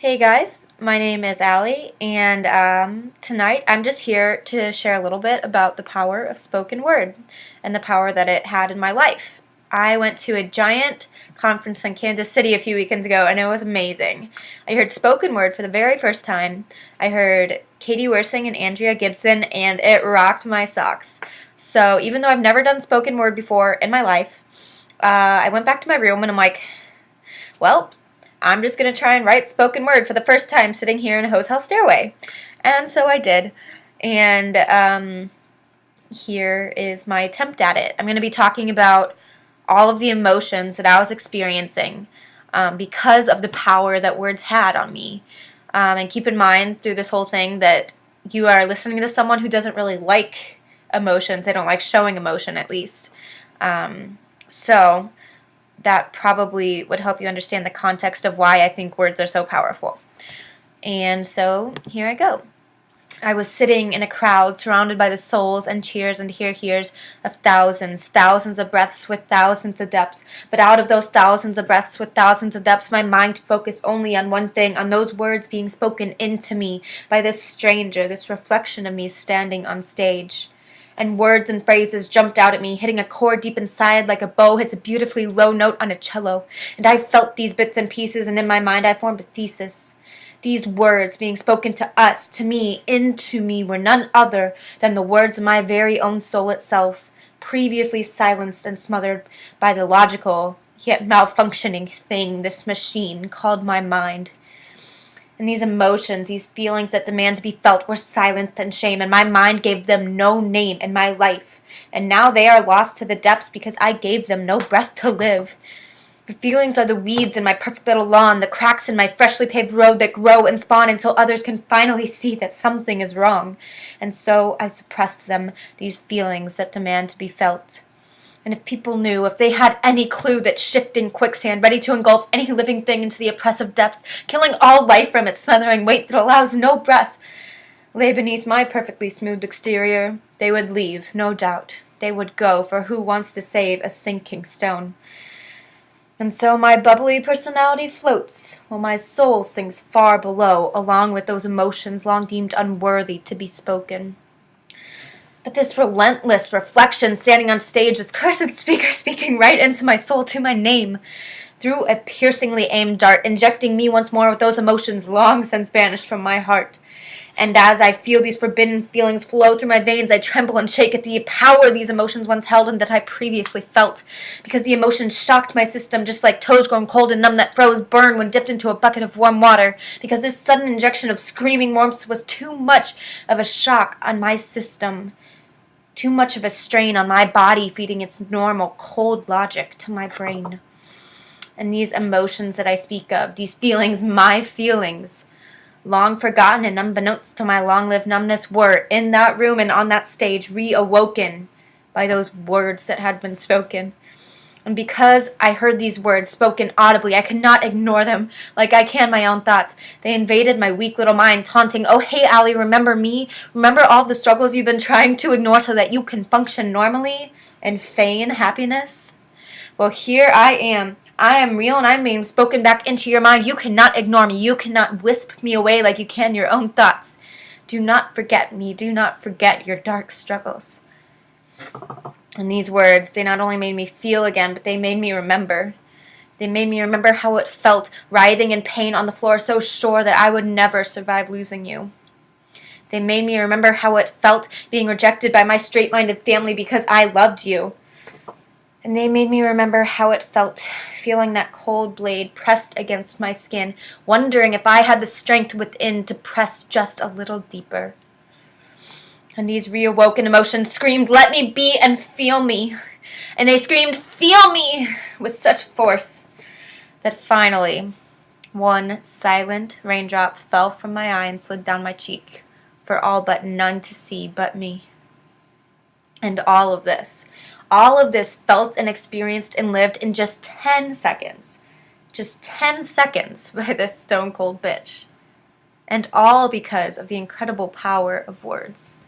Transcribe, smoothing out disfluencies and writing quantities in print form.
Hey guys, my name is Allie, and tonight I'm just here to share a little bit about the power of spoken word and the power that it had in my life. I went to a giant conference in Kansas City a few weekends ago, and it was amazing. I heard spoken word for the very first time. I heard Katie Wersing and Andrea Gibson, and it rocked my socks. So even though I've never done spoken word before in my life, I went back to my room and I'm like, well, I'm just going to try and write spoken word for the first time sitting here in a hotel stairway. And so I did. And here is my attempt at it. I'm going to be talking about all of the emotions that I was experiencing because of the power that words had on me. And keep in mind through this whole thing that you are listening to someone who doesn't really like emotions. They don't like showing emotion, at least. So that probably would help you understand the context of why I think words are so powerful. And so here I go. I was sitting in a crowd surrounded by the souls and cheers and hears of thousands of breaths with thousands of depths. But out of those thousands of breaths with thousands of depths, my mind focused only on one thing, on those words being spoken into me by this stranger, this reflection of me standing on stage. And words and phrases jumped out at me, hitting a chord deep inside like a bow hits a beautifully low note on a cello. And I felt these bits and pieces, and in my mind I formed a thesis. These words being spoken to us, to me, into me, were none other than the words of my very own soul itself, previously silenced and smothered by the logical, yet malfunctioning thing, this machine called my mind. And these emotions, these feelings that demand to be felt, were silenced in shame, and my mind gave them no name in my life. And now they are lost to the depths because I gave them no breath to live. The feelings are the weeds in my perfect little lawn, the cracks in my freshly paved road that grow and spawn until others can finally see that something is wrong. And so I suppress them, these feelings that demand to be felt. And if people knew, if they had any clue that shifting quicksand, ready to engulf any living thing into the oppressive depths, killing all life from its smothering weight that allows no breath, lay beneath my perfectly smooth exterior, they would leave, no doubt. They would go, for who wants to save a sinking stone? And so my bubbly personality floats, while my soul sinks far below, along with those emotions long deemed unworthy to be spoken. But this relentless reflection standing on stage, this cursed speaker speaking right into my soul, to my name, threw a piercingly aimed dart, injecting me once more with those emotions long since banished from my heart. And as I feel these forbidden feelings flow through my veins, I tremble and shake at the power these emotions once held and that I previously felt, because the emotions shocked my system just like toes grown cold and numb that froze burn when dipped into a bucket of warm water, because this sudden injection of screaming warmth was too much of a shock on my system. Too much of a strain on my body, feeding its normal, cold logic to my brain. And these emotions that I speak of, these feelings, my feelings, long forgotten and unbeknownst to my long-lived numbness, were, in that room and on that stage, reawoken by those words that had been spoken. And because I heard these words spoken audibly, I could not ignore them like I can my own thoughts. They invaded my weak little mind, taunting, "Oh, hey, Allie, remember me? Remember all the struggles you've been trying to ignore so that you can function normally and feign happiness? Well, here I am. I am real and I'm being spoken back into your mind. You cannot ignore me. You cannot wisp me away like you can your own thoughts. Do not forget me. Do not forget your dark struggles." And these words, they not only made me feel again, but they made me remember. They made me remember how it felt, writhing in pain on the floor, so sure that I would never survive losing you. They made me remember how it felt being rejected by my straight-minded family because I loved you. And they made me remember how it felt, feeling that cold blade pressed against my skin, wondering if I had the strength within to press just a little deeper. And these reawoken emotions screamed, "Let me be and feel me." And they screamed, "Feel me," with such force that finally one silent raindrop fell from my eye and slid down my cheek, for all but none to see but me. And all of this felt and experienced and lived in just 10 seconds. Just 10 seconds by this stone cold bitch. And all because of the incredible power of words.